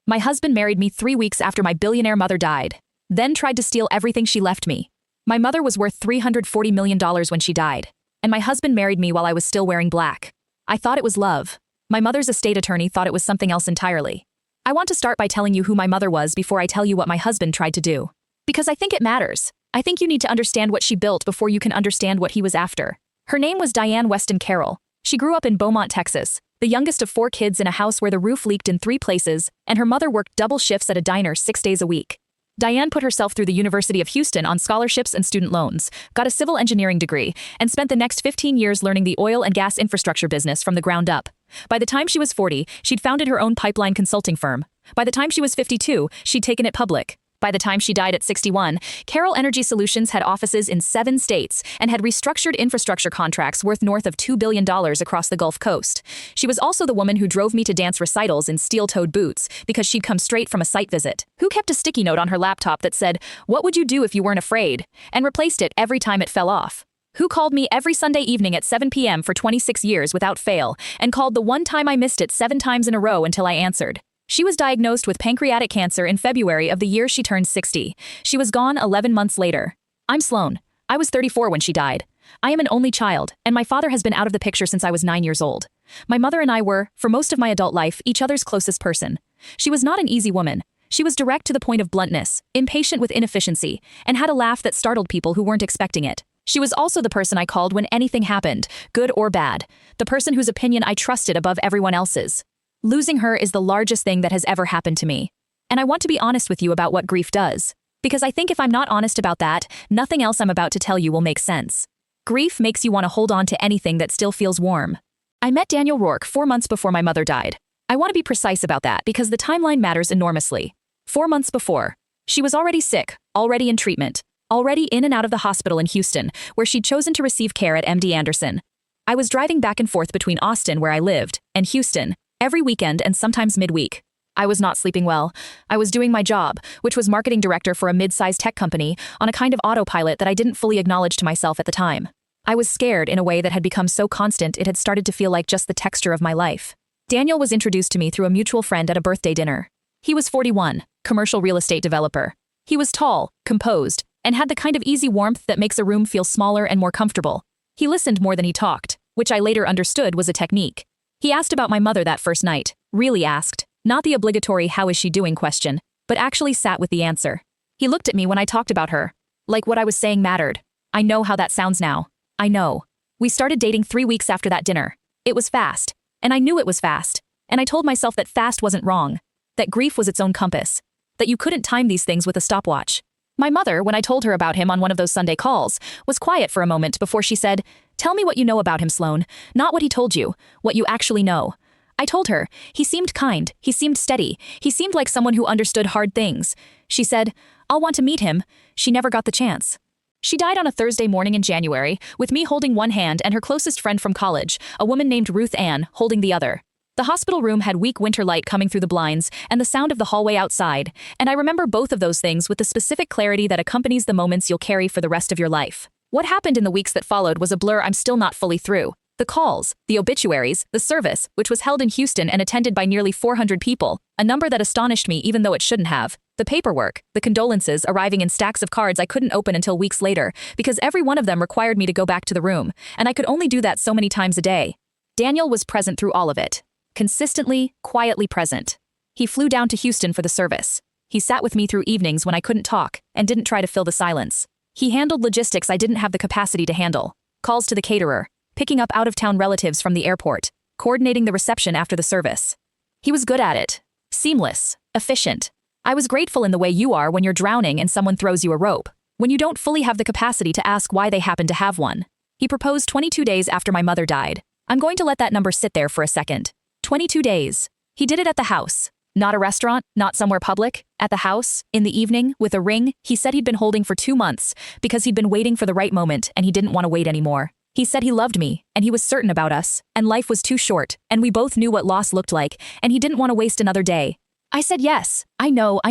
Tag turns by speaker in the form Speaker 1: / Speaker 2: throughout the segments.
Speaker 1: My husband married me 3 weeks after my billionaire mother died, then tried to steal everything she left me. My mother was worth $340 million when she died, and my husband married me while I was still wearing black. I thought it was love. My mother's estate attorney thought it was something else entirely. I want to start by telling you who my mother was before I tell you what my husband tried to do. Because I think it matters. I think you need to understand what she built before you can understand what he was after. Her name was Diane Weston Carroll. She grew up in Beaumont, Texas, the youngest of 4 kids in a house where the roof leaked in 3 places, and her mother worked double shifts at a diner 6 days a week. Diane put herself through the University of Houston on scholarships and student loans, got a civil engineering degree, and spent the next 15 years learning the oil and gas infrastructure business from the ground up. By the time she was 40, she'd founded her own pipeline consulting firm. By the time she was 52, she'd taken it public. By the time she died at 61, Carroll Energy Solutions had offices in 7 states and had restructured infrastructure contracts worth north of $2 billion across the Gulf Coast. She was also the woman who drove me to dance recitals in steel-toed boots because she'd come straight from a site visit, who kept a sticky note on her laptop that said, "What would you do if you weren't afraid?" and replaced it every time it fell off. Who called me every Sunday evening at 7 p.m. for 26 years without fail, and called the one time I missed it 7 times in a row until I answered. She was diagnosed with pancreatic cancer in February of the year she turned 60. She was gone 11 months later. I'm Sloan. I was 34 when she died. I am an only child, and my father has been out of the picture since I was 9 years old. My mother and I were, for most of my adult life, each other's closest person. She was not an easy woman. She was direct to the point of bluntness, impatient with inefficiency, and had a laugh that startled people who weren't expecting it. She was also the person I called when anything happened, good or bad, the person whose opinion I trusted above everyone else's. Losing her is the largest thing that has ever happened to me. And I want to be honest with you about what grief does. Because I think if I'm not honest about that, nothing else I'm about to tell you will make sense. Grief makes you want to hold on to anything that still feels warm. I met Daniel Rourke 4 months before my mother died. I want to be precise about that because the timeline matters enormously. 4 months before. She was already sick, already in treatment, already in and out of the hospital in Houston, where she'd chosen to receive care at MD Anderson. I was driving back and forth between Austin, where I lived, and Houston, every weekend and sometimes midweek. I was not sleeping well. I was doing my job, which was marketing director for a mid-sized tech company, on a kind of autopilot that I didn't fully acknowledge to myself at the time. I was scared in a way that had become so constant it had started to feel like just the texture of my life. Daniel was introduced to me through a mutual friend at a birthday dinner. He was 41, commercial real estate developer. He was tall, composed, and had the kind of easy warmth that makes a room feel smaller and more comfortable. He listened more than he talked, which I later understood was a technique. He asked about my mother that first night, really asked, not the obligatory "how is she doing" question, but actually sat with the answer. He looked at me when I talked about her, like what I was saying mattered. I know how that sounds now. I know. We started dating 3 weeks after that dinner. It was fast, and I knew it was fast, and I told myself that fast wasn't wrong, that grief was its own compass, that you couldn't time these things with a stopwatch. My mother, when I told her about him on one of those Sunday calls, was quiet for a moment before she said, "Tell me what you know about him, Sloan, not what he told you, what you actually know." I told her, he seemed kind, he seemed steady, he seemed like someone who understood hard things. She said, "I'll want to meet him." She never got the chance. She died on a Thursday morning in January, with me holding one hand and her closest friend from college, a woman named Ruth Ann, holding the other. The hospital room had weak winter light coming through the blinds and the sound of the hallway outside, and I remember both of those things with the specific clarity that accompanies the moments you'll carry for the rest of your life. What happened in the weeks that followed was a blur I'm still not fully through. The calls, the obituaries, the service, which was held in Houston and attended by nearly 400 people, a number that astonished me even though it shouldn't have. The paperwork, the condolences arriving in stacks of cards I couldn't open until weeks later, because every one of them required me to go back to the room, and I could only do that so many times a day. Daniel was present through all of it. Consistently, quietly present. He flew down to Houston for the service. He sat with me through evenings when I couldn't talk and didn't try to fill the silence. He handled logistics I didn't have the capacity to handle. Calls to the caterer, picking up out-of-town relatives from the airport, coordinating the reception after the service. He was good at it. Seamless, efficient. I was grateful in the way you are when you're drowning and someone throws you a rope, when you don't fully have the capacity to ask why they happen to have one. He proposed 22 days after my mother died. I'm going to let that number sit there for a second. 22 days. He did it at the house. Not a restaurant, not somewhere public. At the house, in the evening, with a ring he said he'd been holding for 2 months because he'd been waiting for the right moment and he didn't want to wait anymore. He said he loved me, and he was certain about us, and life was too short, and we both knew what loss looked like, and he didn't want to waste another day. I said yes. I know.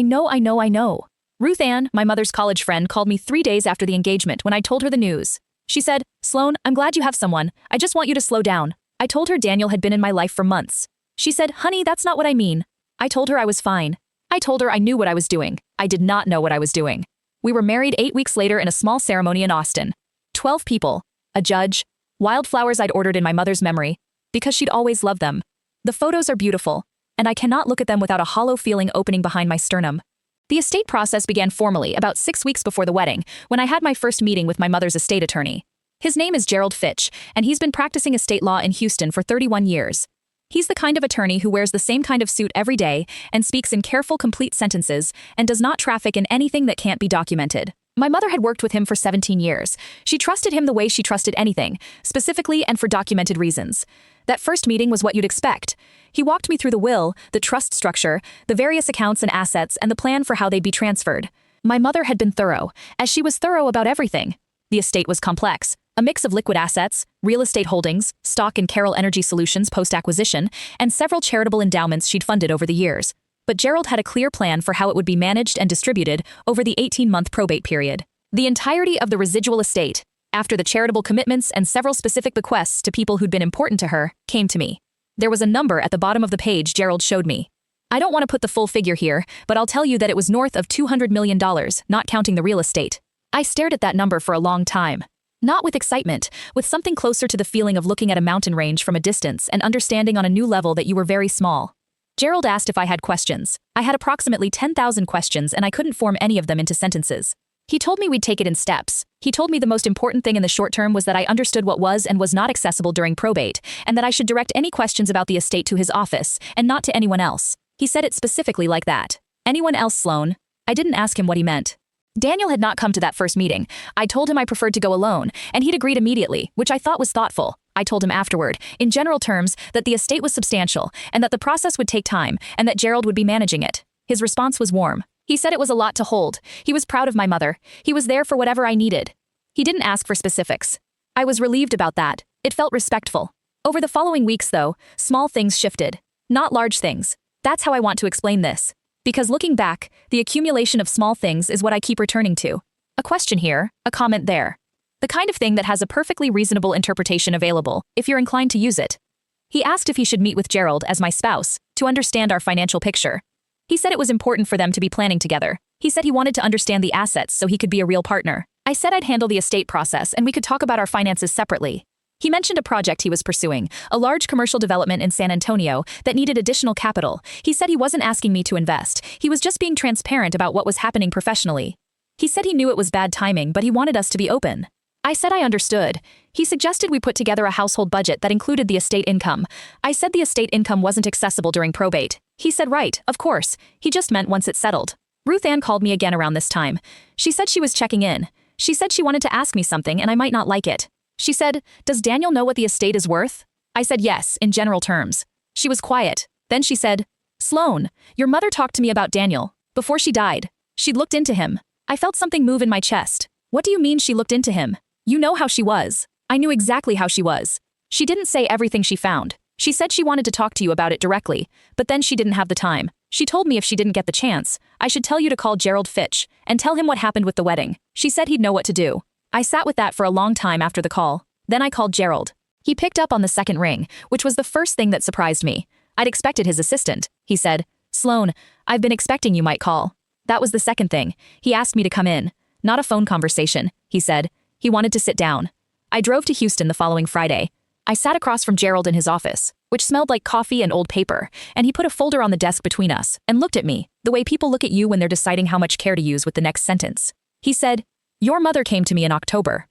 Speaker 1: Ruth Ann, my mother's college friend, called me 3 days after the engagement when I told her the news. She said, "Sloan, I'm glad you have someone. I just want you to slow down." I told her Daniel had been in my life for months. She said, "Honey, that's not what I mean." I told her I was fine. I told her I knew what I was doing. I did not know what I was doing. We were married 8 weeks later in a small ceremony in Austin. 12 people, a judge, wildflowers I'd ordered in my mother's memory, because she'd always loved them. The photos are beautiful, and I cannot look at them without a hollow feeling opening behind my sternum. The estate process began formally about 6 weeks before the wedding, when I had my first meeting with my mother's estate attorney. His name is Gerald Fitch, and he's been practicing estate law in Houston for 31 years. He's the kind of attorney who wears the same kind of suit every day and speaks in careful, complete sentences and does not traffic in anything that can't be documented. My mother had worked with him for 17 years. She trusted him the way she trusted anything, specifically and for documented reasons. That first meeting was what you'd expect. He walked me through the will, the trust structure, the various accounts and assets, and the plan for how they'd be transferred. My mother had been thorough, as she was thorough about everything. The estate was complex. A mix of liquid assets, real estate holdings, stock in Carroll Energy Solutions post-acquisition, and several charitable endowments she'd funded over the years. But Gerald had a clear plan for how it would be managed and distributed over the 18-month probate period. The entirety of the residual estate, after the charitable commitments and several specific bequests to people who'd been important to her, came to me. There was a number at the bottom of the page Gerald showed me. I don't want to put the full figure here, but I'll tell you that it was north of $200 million, not counting the real estate. I stared at that number for a long time. Not with excitement, with something closer to the feeling of looking at a mountain range from a distance and understanding on a new level that you were very small. Gerald asked if I had questions. I had approximately 10,000 questions and I couldn't form any of them into sentences. He told me we'd take it in steps. He told me the most important thing in the short term was that I understood what was and was not accessible during probate, and that I should direct any questions about the estate to his office, and not to anyone else. He said it specifically like that. Anyone else, Sloan? I didn't ask him what he meant. Daniel had not come to that first meeting. I told him I preferred to go alone, and he'd agreed immediately, which I thought was thoughtful. I told him afterward, in general terms, that the estate was substantial, and that the process would take time, and that Gerald would be managing it. His response was warm. He said it was a lot to hold. He was proud of my mother. He was there for whatever I needed. He didn't ask for specifics. I was relieved about that. It felt respectful. Over the following weeks, though, small things shifted. Not large things. That's how I want to explain this. Because looking back, the accumulation of small things is what I keep returning to. A question here, a comment there. The kind of thing that has a perfectly reasonable interpretation available, if you're inclined to use it. He asked if he should meet with Gerald as my spouse, to understand our financial picture. He said it was important for them to be planning together. He said he wanted to understand the assets so he could be a real partner. I said I'd handle the estate process and we could talk about our finances separately. He mentioned a project he was pursuing, a large commercial development in San Antonio that needed additional capital. He said he wasn't asking me to invest. He was just being transparent about what was happening professionally. He said he knew it was bad timing, but he wanted us to be open. I said I understood. He suggested we put together a household budget that included the estate income. I said the estate income wasn't accessible during probate. He said right, of course. He just meant once it's settled. Ruth Ann called me again around this time. She said she was checking in. She said she wanted to ask me something and I might not like it. She said, "Does Daniel know what the estate is worth?" I said yes, in general terms. She was quiet. Then she said, "Sloan, your mother talked to me about Daniel. Before she died. She'd looked into him." I felt something move in my chest. What do you mean she looked into him? You know how she was. I knew exactly how she was. She didn't say everything she found. She said she wanted to talk to you about it directly, but then she didn't have the time. She told me if she didn't get the chance, I should tell you to call Gerald Fitch and tell him what happened with the wedding. She said he'd know what to do. I sat with that for a long time after the call. Then I called Gerald. He picked up on the second ring, which was the first thing that surprised me. I'd expected his assistant. He said, "Sloan, I've been expecting you might call." That was the second thing. He asked me to come in. Not a phone conversation, he said. He wanted to sit down. I drove to Houston the following Friday. I sat across from Gerald in his office, which smelled like coffee and old paper, and he put a folder on the desk between us and looked at me, the way people look at you when they're deciding how much care to use with the next sentence. He said, "Your mother came to me in October.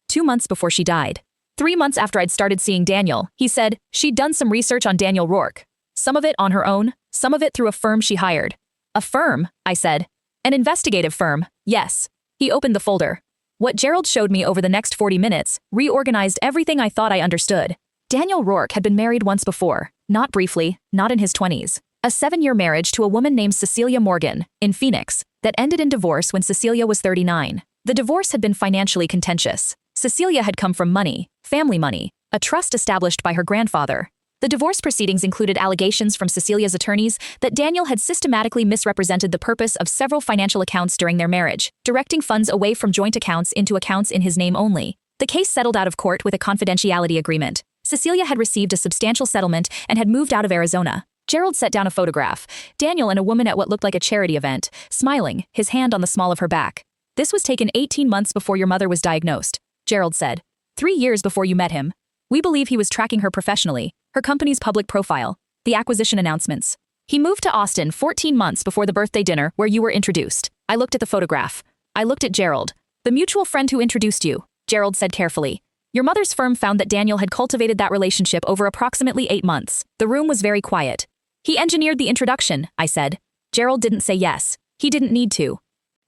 Speaker 1: 2 months before she died. 3 months after I'd started seeing Daniel," he said, "she'd done some research on Daniel Rourke. Some of it on her own, some of it through a firm she hired." "A firm?" I said. "An investigative firm, yes." He opened the folder. What Gerald showed me over the next 40 minutes reorganized everything I thought I understood. Daniel Rourke had been married once before, not briefly, not in his 20s. A 7-year marriage to a woman named Cecilia Morgan, in Phoenix, that ended in divorce when Cecilia was 39. The divorce had been financially contentious. Cecilia had come from money, family money, a trust established by her grandfather. The divorce proceedings included allegations from Cecilia's attorneys that Daniel had systematically misrepresented the purpose of several financial accounts during their marriage, directing funds away from joint accounts into accounts in his name only. The case settled out of court with a confidentiality agreement. Cecilia had received a substantial settlement and had moved out of Arizona. Gerald set down a photograph. Daniel and a woman at what looked like a charity event, smiling, his hand on the small of her back. This was taken 18 months before your mother was diagnosed, Gerald said. 3 years before you met him. We believe he was tracking her professionally, her company's public profile, the acquisition announcements. He moved to Austin 14 months before the birthday dinner where you were introduced. I looked at the photograph. I looked at Gerald. The mutual friend who introduced you, Gerald said carefully. Your mother's firm found that Daniel had cultivated that relationship over approximately 8 months. The room was very quiet. He engineered the introduction, I said. Gerald didn't say yes. He didn't need to.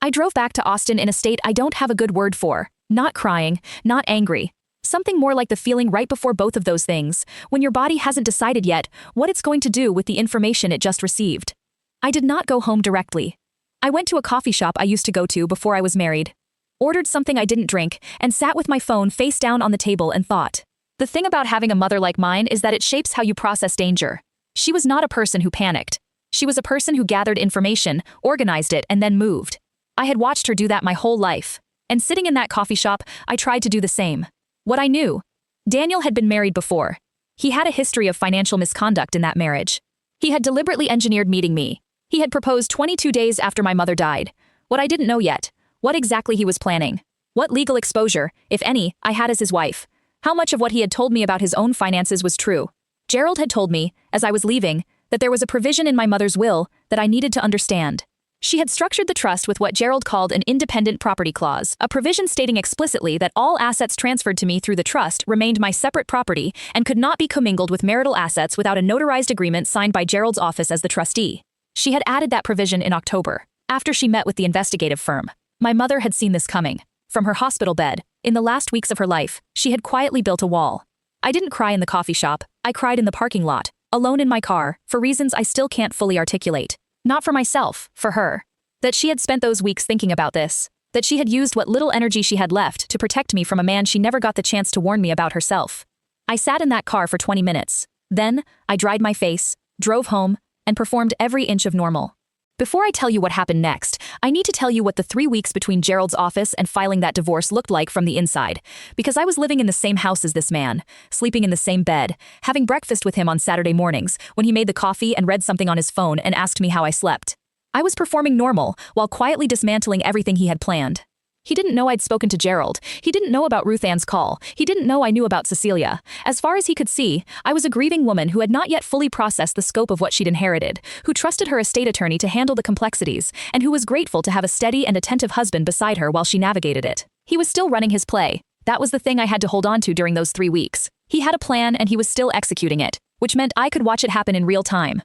Speaker 1: I drove back to Austin in a state I don't have a good word for. Not crying, not angry. Something more like the feeling right before both of those things, when your body hasn't decided yet what it's going to do with the information it just received. I did not go home directly. I went to a coffee shop I used to go to before I was married. Ordered something I didn't drink, and sat with my phone face down on the table and thought. The thing about having a mother like mine is that it shapes how you process danger. She was not a person who panicked. She was a person who gathered information, organized it, and then moved. I had watched her do that my whole life. And sitting in that coffee shop, I tried to do the same. What I knew. Daniel had been married before. He had a history of financial misconduct in that marriage. He had deliberately engineered meeting me. He had proposed 22 days after my mother died. What I didn't know yet. What exactly he was planning. What legal exposure, if any, I had as his wife. How much of what he had told me about his own finances was true. Gerald had told me, as I was leaving, that there was a provision in my mother's will that I needed to understand. She had structured the trust with what Gerald called an independent property clause, a provision stating explicitly that all assets transferred to me through the trust remained my separate property and could not be commingled with marital assets without a notarized agreement signed by Gerald's office as the trustee. She had added that provision in October, after she met with the investigative firm. My mother had seen this coming. From her hospital bed, in the last weeks of her life, she had quietly built a wall. I didn't cry in the coffee shop, I cried in the parking lot, alone in my car, for reasons I still can't fully articulate. Not for myself, for her. That she had spent those weeks thinking about this. That she had used what little energy she had left to protect me from a man she never got the chance to warn me about herself. I sat in that car for 20 minutes. Then, I dried my face, drove home, and performed every inch of normal. Before I tell you what happened next, I need to tell you what the 3 weeks between Gerald's office and filing that divorce looked like from the inside, because I was living in the same house as this man, sleeping in the same bed, having breakfast with him on Saturday mornings, when he made the coffee and read something on his phone and asked me how I slept. I was performing normal, while quietly dismantling everything he had planned. He didn't know I'd spoken to Gerald. He didn't know about Ruth Ann's call. He didn't know I knew about Cecilia. As far as he could see, I was a grieving woman who had not yet fully processed the scope of what she'd inherited, who trusted her estate attorney to handle the complexities, and who was grateful to have a steady and attentive husband beside her while she navigated it. He was still running his play. That was the thing I had to hold on to during those 3 weeks. He had a plan and he was still executing it, which meant I could watch it happen in real time.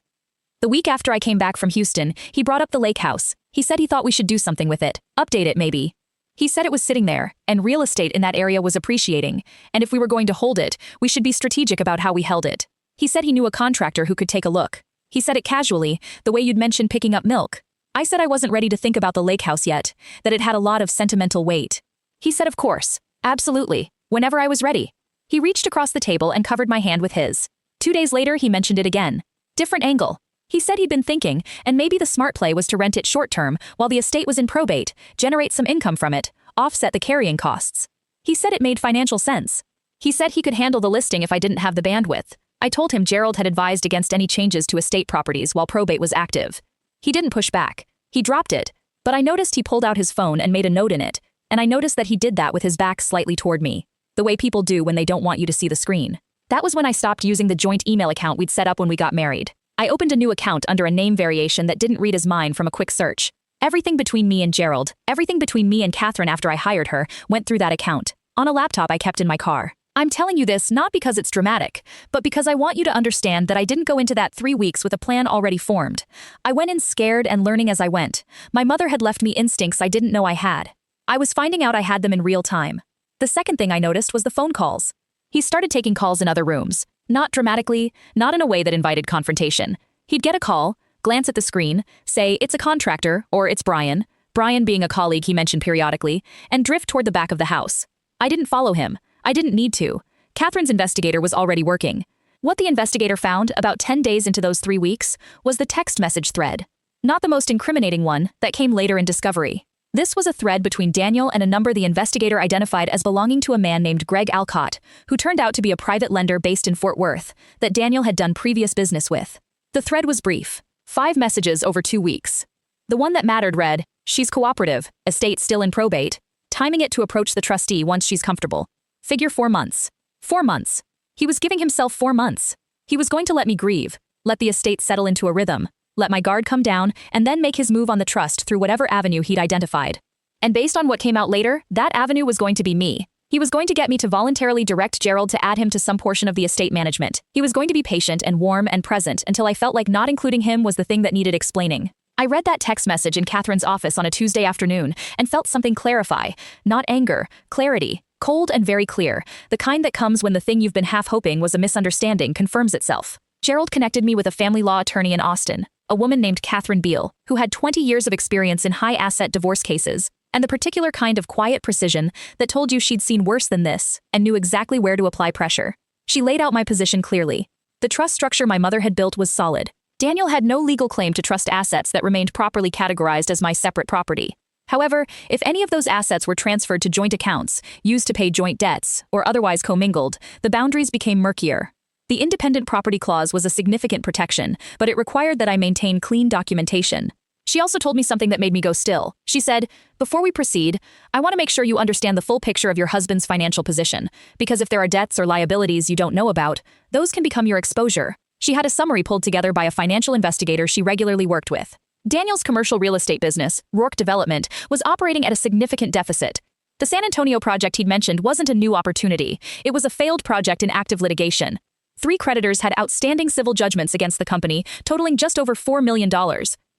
Speaker 1: The week after I came back from Houston, he brought up the lake house. He said he thought we should do something with it, update it maybe. He said it was sitting there, and real estate in that area was appreciating, and if we were going to hold it, we should be strategic about how we held it. He said he knew a contractor who could take a look. He said it casually, the way you'd mentioned picking up milk. I said I wasn't ready to think about the lake house yet, that it had a lot of sentimental weight. He said of course, absolutely, whenever I was ready. He reached across the table and covered my hand with his. 2 days later he mentioned it again. Different angle. He said he'd been thinking, and maybe the smart play was to rent it short-term while the estate was in probate, generate some income from it, offset the carrying costs. He said it made financial sense. He said he could handle the listing if I didn't have the bandwidth. I told him Gerald had advised against any changes to estate properties while probate was active. He didn't push back. He dropped it, but I noticed he pulled out his phone and made a note in it, and I noticed that he did that with his back slightly toward me, the way people do when they don't want you to see the screen. That was when I stopped using the joint email account we'd set up when we got married. I opened a new account under a name variation that didn't read as mine from a quick search. Everything between me and Gerald, everything between me and Catherine after I hired her, went through that account, on a laptop I kept in my car. I'm telling you this not because it's dramatic, but because I want you to understand that I didn't go into that 3 weeks with a plan already formed. I went in scared and learning as I went. My mother had left me instincts I didn't know I had. I was finding out I had them in real time. The second thing I noticed was the phone calls. He started taking calls in other rooms. Not dramatically, not in a way that invited confrontation. He'd get a call, glance at the screen, say, it's a contractor, or it's Brian being a colleague he mentioned periodically, and drift toward the back of the house. I didn't follow him. I didn't need to. Catherine's investigator was already working. What the investigator found about 10 days into those 3 weeks was the text message thread. Not the most incriminating one that came later in discovery. This was a thread between Daniel and a number the investigator identified as belonging to a man named Greg Alcott, who turned out to be a private lender based in Fort Worth, that Daniel had done previous business with. The thread was brief. 5 messages over 2 weeks. The one that mattered read, "She's cooperative, estate still in probate, timing it to approach the trustee once she's comfortable. Figure 4 months. 4 months. He was giving himself 4 months. He was going to let me grieve, let the estate settle into a rhythm, let my guard come down, and then make his move on the trust through whatever avenue he'd identified. And based on what came out later, that avenue was going to be me. He was going to get me to voluntarily direct Gerald to add him to some portion of the estate management. He was going to be patient and warm and present until I felt like not including him was the thing that needed explaining. I read that text message in Catherine's office on a Tuesday afternoon and felt something clarify. Not anger, clarity. Cold and very clear, the kind that comes when the thing you've been half hoping was a misunderstanding confirms itself. Gerald connected me with a family law attorney in Austin, a woman named Catherine Beale, who had 20 years of experience in high-asset divorce cases, and the particular kind of quiet precision that told you she'd seen worse than this and knew exactly where to apply pressure. She laid out my position clearly. The trust structure my mother had built was solid. Daniel had no legal claim to trust assets that remained properly categorized as my separate property. However, if any of those assets were transferred to joint accounts, used to pay joint debts, or otherwise commingled, the boundaries became murkier. The independent property clause was a significant protection, but it required that I maintain clean documentation. She also told me something that made me go still. She said, "Before we proceed, I want to make sure you understand the full picture of your husband's financial position, because if there are debts or liabilities you don't know about, those can become your exposure." She had a summary pulled together by a financial investigator she regularly worked with. Daniel's commercial real estate business, Rourke Development, was operating at a significant deficit. The San Antonio project he'd mentioned wasn't a new opportunity. It was a failed project in active litigation. 3 creditors had outstanding civil judgments against the company, totaling just over $4 million.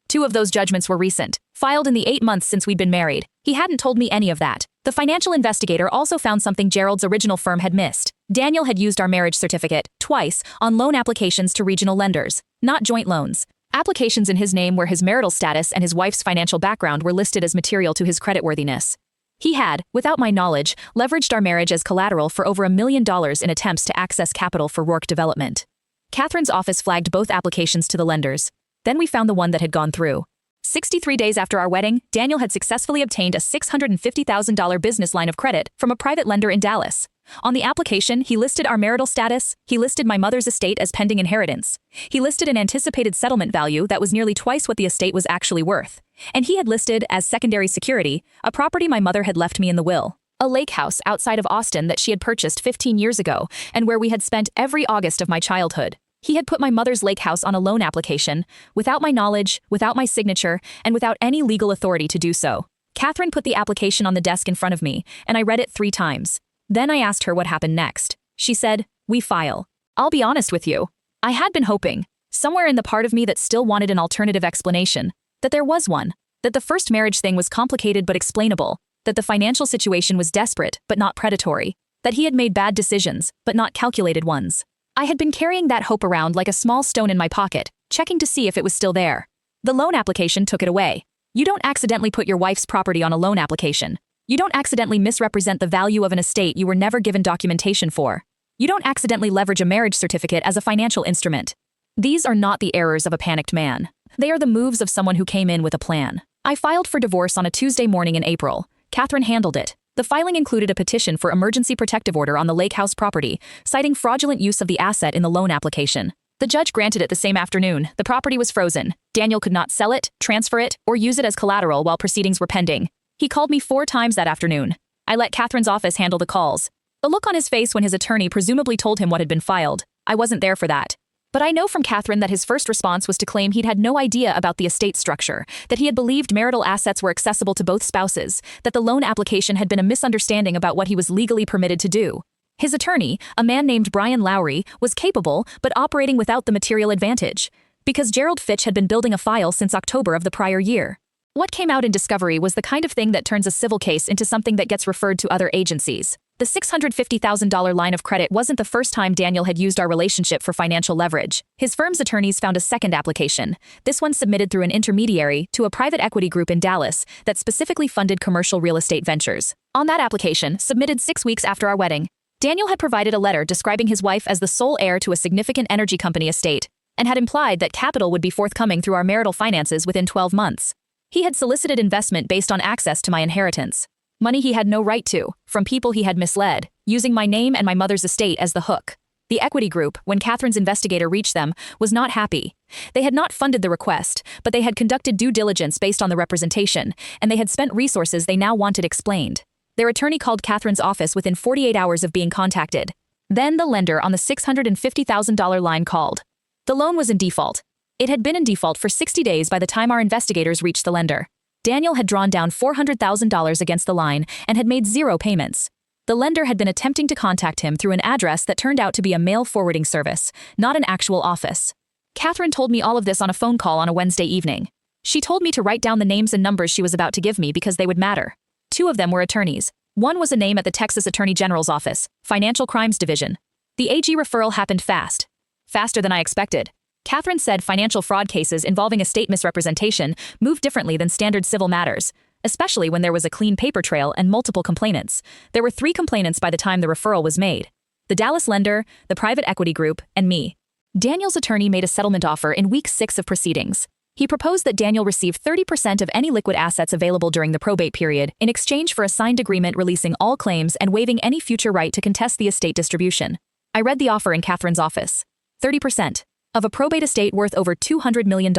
Speaker 1: 2 of those judgments were recent, filed in the 8 months since we'd been married. He hadn't told me any of that. The financial investigator also found something Gerald's original firm had missed. Daniel had used our marriage certificate, twice, on loan applications to regional lenders, not joint loans. Applications in his name where his marital status and his wife's financial background were listed as material to his creditworthiness. He had, without my knowledge, leveraged our marriage as collateral for over $1 million in attempts to access capital for Rourke Development. Catherine's office flagged both applications to the lenders. Then we found the one that had gone through. 63 days after our wedding, Daniel had successfully obtained a $650,000 business line of credit from a private lender in Dallas. On the application, he listed our marital status, he listed my mother's estate as pending inheritance. He listed an anticipated settlement value that was nearly twice what the estate was actually worth. And he had listed, as secondary security, a property my mother had left me in the will. A lake house outside of Austin that she had purchased 15 years ago, and where we had spent every August of my childhood. He had put my mother's lake house on a loan application, without my knowledge, without my signature, and without any legal authority to do so. Catherine put the application on the desk in front of me, and I read it 3 times. Then I asked her what happened next. She said, "We file." I'll be honest with you. I had been hoping, somewhere in the part of me that still wanted an alternative explanation, that there was one, that the first marriage thing was complicated but explainable, that the financial situation was desperate but not predatory, that he had made bad decisions but not calculated ones. I had been carrying that hope around like a small stone in my pocket, checking to see if it was still there. The loan application took it away. You don't accidentally put your wife's property on a loan application. You don't accidentally misrepresent the value of an estate you were never given documentation for. You don't accidentally leverage a marriage certificate as a financial instrument. These are not the errors of a panicked man. They are the moves of someone who came in with a plan. I filed for divorce on a Tuesday morning in April. Catherine handled it. The filing included a petition for emergency protective order on the lake house property, citing fraudulent use of the asset in the loan application. The judge granted it the same afternoon. The property was frozen. Daniel could not sell it, transfer it, or use it as collateral while proceedings were pending. He called me 4 times that afternoon. I let Catherine's office handle the calls. The look on his face when his attorney presumably told him what had been filed, I wasn't there for that. But I know from Catherine that his first response was to claim he'd had no idea about the estate structure, that he had believed marital assets were accessible to both spouses, that the loan application had been a misunderstanding about what he was legally permitted to do. His attorney, a man named Brian Lowry, was capable but operating without the material advantage, because Gerald Fitch had been building a file since October of the prior year. What came out in discovery was the kind of thing that turns a civil case into something that gets referred to other agencies. The $650,000 line of credit wasn't the first time Daniel had used our relationship for financial leverage. His firm's attorneys found a second application, this one submitted through an intermediary to a private equity group in Dallas that specifically funded commercial real estate ventures. On that application, submitted 6 weeks after our wedding, Daniel had provided a letter describing his wife as the sole heir to a significant energy company estate, and had implied that capital would be forthcoming through our marital finances within 12 months. He had solicited investment based on access to my inheritance. Money he had no right to, from people he had misled, using my name and my mother's estate as the hook. The equity group, when Catherine's investigator reached them, was not happy. They had not funded the request, but they had conducted due diligence based on the representation, and they had spent resources they now wanted explained. Their attorney called Catherine's office within 48 hours of being contacted. Then the lender on the $650,000 line called. The loan was in default. It had been in default for 60 days by the time our investigators reached the lender. Daniel had drawn down $400,000 against the line and had made 0 payments. The lender had been attempting to contact him through an address that turned out to be a mail forwarding service, not an actual office. Catherine told me all of this on a phone call on a Wednesday evening. She told me to write down the names and numbers she was about to give me because they would matter. 2 of them were attorneys. One was a name at the Texas Attorney General's office, Financial Crimes Division. The AG referral happened fast. Faster than I expected. Catherine said financial fraud cases involving estate misrepresentation move differently than standard civil matters, especially when there was a clean paper trail and multiple complainants. There were 3 complainants by the time the referral was made. The Dallas lender, the private equity group, and me. Daniel's attorney made a settlement offer in week 6 of proceedings. He proposed that Daniel receive 30% of any liquid assets available during the probate period in exchange for a signed agreement releasing all claims and waiving any future right to contest the estate distribution. I read the offer in Catherine's office. 30% of a probate estate worth over $200 million.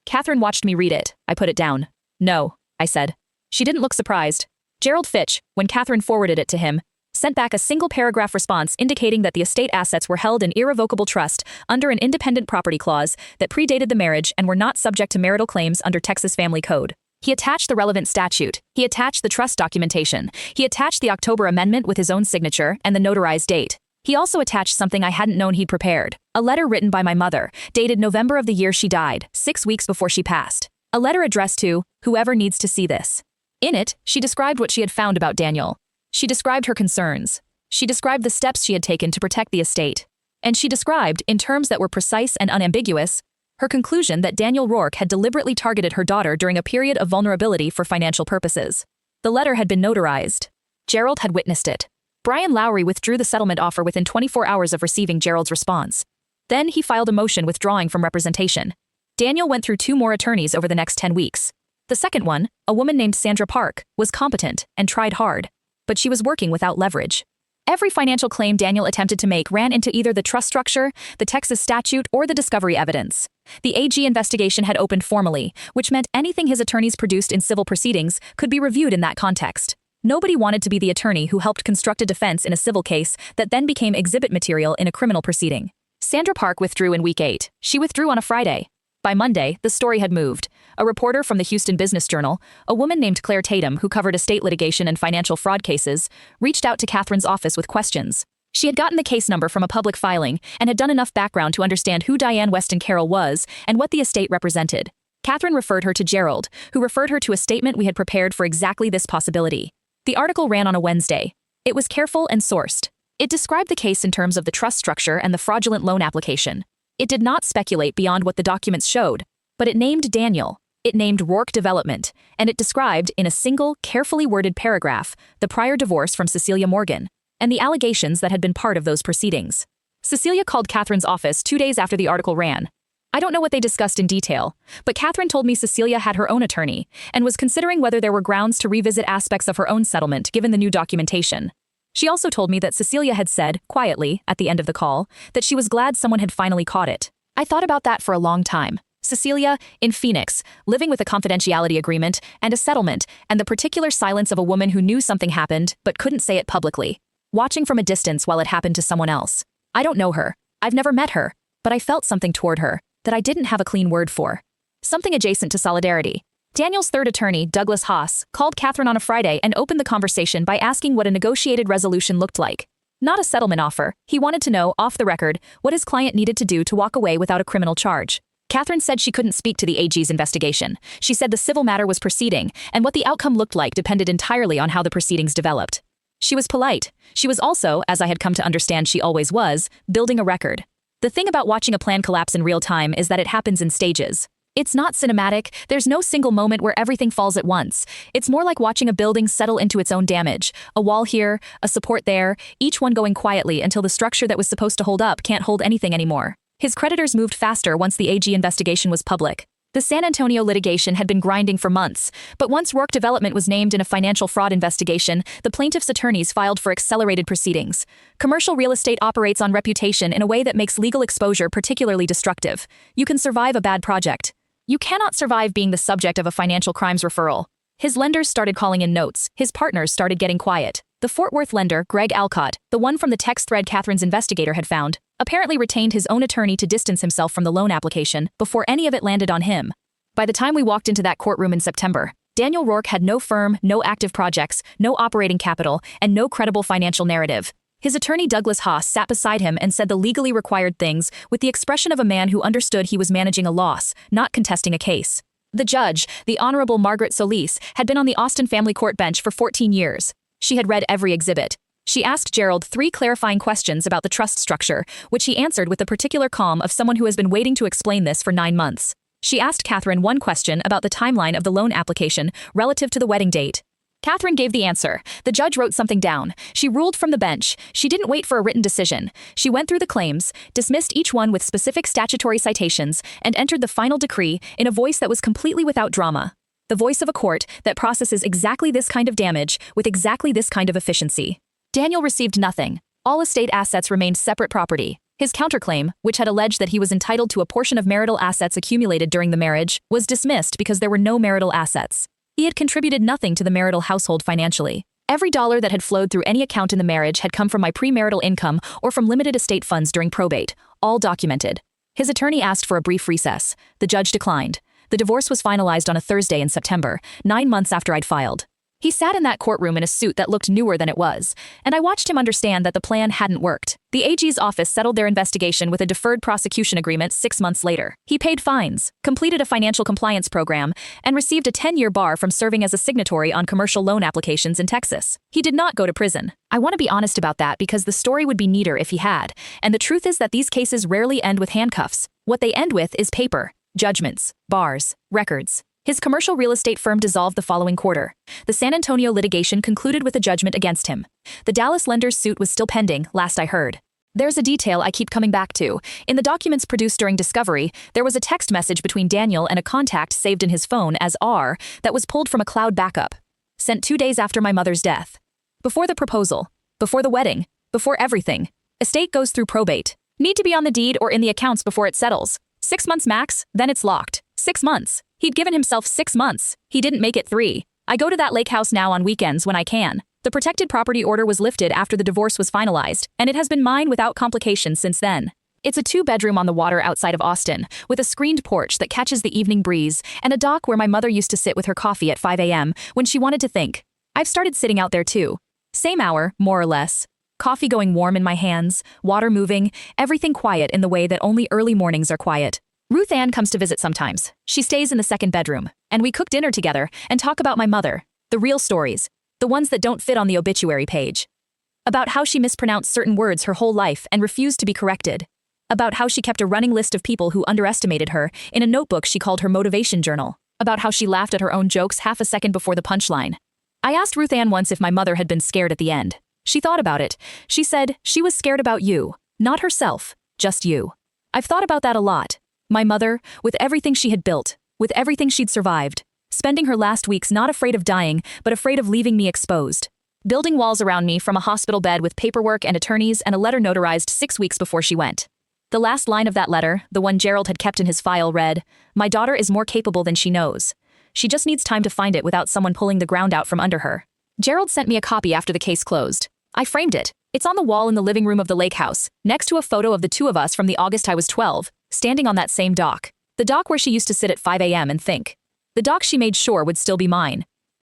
Speaker 1: Catherine watched me read it. I put it down. No, I said. She didn't look surprised. Gerald Fitch, when Catherine forwarded it to him, sent back a single-paragraph response indicating that the estate assets were held in irrevocable trust under an independent property clause that predated the marriage and were not subject to marital claims under Texas Family Code. He attached the relevant statute. He attached the trust documentation. He attached the October amendment with his own signature and the notarized date. He also attached something I hadn't known he'd prepared. A letter written by my mother, dated November of the year she died, 6 weeks before she passed. A letter addressed to whoever needs to see this. In it, she described what she had found about Daniel. She described her concerns. She described the steps she had taken to protect the estate. And she described, in terms that were precise and unambiguous, her conclusion that Daniel Rourke had deliberately targeted her daughter during a period of vulnerability for financial purposes. The letter had been notarized. Gerald had witnessed it. Brian Lowry withdrew the settlement offer within 24 hours of receiving Gerald's response. Then he filed a motion withdrawing from representation. Daniel went through 2 more attorneys over the next 10 weeks. The second one, a woman named Sandra Park, was competent and tried hard. But she was working without leverage. Every financial claim Daniel attempted to make ran into either the trust structure, the Texas statute, or the discovery evidence. The AG investigation had opened formally, which meant anything his attorneys produced in civil proceedings could be reviewed in that context. Nobody wanted to be the attorney who helped construct a defense in a civil case that then became exhibit material in a criminal proceeding. Sandra Park withdrew in week 8. She withdrew on a Friday. By Monday, the story had moved. A reporter from the Houston Business Journal, a woman named Claire Tatum who covered estate litigation and financial fraud cases, reached out to Catherine's office with questions. She had gotten the case number from a public filing and had done enough background to understand who Diane Weston Carroll was and what the estate represented. Catherine referred her to Gerald, who referred her to a statement we had prepared for exactly this possibility. The article ran on a Wednesday. It was careful and sourced. It described the case in terms of the trust structure and the fraudulent loan application. It did not speculate beyond what the documents showed, but it named Daniel. It named Rourke Development, and it described, in a single, carefully worded paragraph, the prior divorce from Cecilia Morgan, and the allegations that had been part of those proceedings. Cecilia called Catherine's office 2 days after the article ran. I don't know what they discussed in detail, but Catherine told me Cecilia had her own attorney, and was considering whether there were grounds to revisit aspects of her own settlement given the new documentation. She also told me that Cecilia had said, quietly, at the end of the call, that she was glad someone had finally caught it. I thought about that for a long time. Cecilia, in Phoenix, living with a confidentiality agreement and a settlement, and the particular silence of a woman who knew something happened but couldn't say it publicly, watching from a distance while it happened to someone else. I don't know her. I've never met her, but I felt something toward her that I didn't have a clean word for. Something adjacent to solidarity. Daniel's third attorney, Douglas Haas, called Catherine on a Friday and opened the conversation by asking what a negotiated resolution looked like. Not a settlement offer. He wanted to know, off the record, what his client needed to do to walk away without a criminal charge. Catherine said she couldn't speak to the AG's investigation. She said the civil matter was proceeding, and what the outcome looked like depended entirely on how the proceedings developed. She was polite. She was also, as I had come to understand she always was, building a record. The thing about watching a plan collapse in real time is that it happens in stages. It's not cinematic. There's no single moment where everything falls at once. It's more like watching a building settle into its own damage. A wall here, a support there, each one going quietly until the structure that was supposed to hold up can't hold anything anymore. His creditors moved faster once the AG investigation was public. The San Antonio litigation had been grinding for months, but once Rourke Development was named in a financial fraud investigation, the plaintiff's attorneys filed for accelerated proceedings. Commercial real estate operates on reputation in a way that makes legal exposure particularly destructive. You can survive a bad project. You cannot survive being the subject of a financial crimes referral. His lenders started calling in notes. His partners started getting quiet. The Fort Worth lender, Greg Alcott, the one from the text thread Catherine's investigator had found, apparently retained his own attorney to distance himself from the loan application before any of it landed on him. By the time we walked into that courtroom in September, Daniel Rourke had no firm, no active projects, no operating capital, and no credible financial narrative. His attorney Douglas Haas sat beside him and said the legally required things with the expression of a man who understood he was managing a loss, not contesting a case. The judge, the Honorable Margaret Solis, had been on the Austin family court bench for 14 years. She had read every exhibit. She asked Gerald 3 clarifying questions about the trust structure, which he answered with the particular calm of someone who has been waiting to explain this for 9 months. She asked Catherine 1 question about the timeline of the loan application relative to the wedding date. Catherine gave the answer. The judge wrote something down. She ruled from the bench. She didn't wait for a written decision. She went through the claims, dismissed each one with specific statutory citations, and entered the final decree in a voice that was completely without drama. The voice of a court that processes exactly this kind of damage with exactly this kind of efficiency. Daniel received nothing. All estate assets remained separate property. His counterclaim, which had alleged that he was entitled to a portion of marital assets accumulated during the marriage, was dismissed because there were no marital assets. He had contributed nothing to the marital household financially. Every dollar that had flowed through any account in the marriage had come from my premarital income or from limited estate funds during probate, all documented. His attorney asked for a brief recess. The judge declined. The divorce was finalized on a Thursday in September, 9 months after I'd filed. He sat in that courtroom in a suit that looked newer than it was, and I watched him understand that the plan hadn't worked. The AG's office settled their investigation with a deferred prosecution agreement 6 months later. He paid fines, completed a financial compliance program, and received a 10-year bar from serving as a signatory on commercial loan applications in Texas. He did not go to prison. I want to be honest about that because the story would be neater if he had, and the truth is that these cases rarely end with handcuffs. What they end with is paper, judgments, bars, records. His commercial real estate firm dissolved the following quarter. The San Antonio litigation concluded with a judgment against him. The Dallas lender's suit was still pending, last I heard. There's a detail I keep coming back to. In the documents produced during discovery, there was a text message between Daniel and a contact saved in his phone as R that was pulled from a cloud backup. Sent 2 days after my mother's death. Before the proposal. Before the wedding. Before everything. Estate goes through probate. Need to be on the deed or in the accounts before it settles. 6 months max, then it's locked. 6 months. He'd given himself 6 months. He didn't make it 3. I go to that lake house now on weekends when I can. The protected property order was lifted after the divorce was finalized, and it has been mine without complications since then. It's a 2-bedroom on the water outside of Austin, with a screened porch that catches the evening breeze, and a dock where my mother used to sit with her coffee at 5 a.m. when she wanted to think. I've started sitting out there too. Same hour, more or less. Coffee going warm in my hands, water moving, everything quiet in the way that only early mornings are quiet. Ruth Ann comes to visit sometimes. She stays in the 2nd bedroom, and we cook dinner together and talk about my mother, the real stories, the ones that don't fit on the obituary page. About how she mispronounced certain words her whole life and refused to be corrected. About how she kept a running list of people who underestimated her in a notebook she called her motivation journal. About how she laughed at her own jokes half a second before the punchline. I asked Ruth Ann once if my mother had been scared at the end. She thought about it. She said she was scared about you, not herself, just you. I've thought about that a lot. My mother, with everything she had built, with everything she'd survived, spending her last weeks not afraid of dying, but afraid of leaving me exposed. Building walls around me from a hospital bed with paperwork and attorneys and a letter notarized 6 weeks before she went. The last line of that letter, the one Gerald had kept in his file, read, "My daughter is more capable than she knows. She just needs time to find it without someone pulling the ground out from under her." Gerald sent me a copy after the case closed. I framed it. It's on the wall in the living room of the lake house, next to a photo of the 2 of us from the August I was 12, standing on that same dock. The dock where she used to sit at 5 a.m. and think. The dock she made sure would still be mine.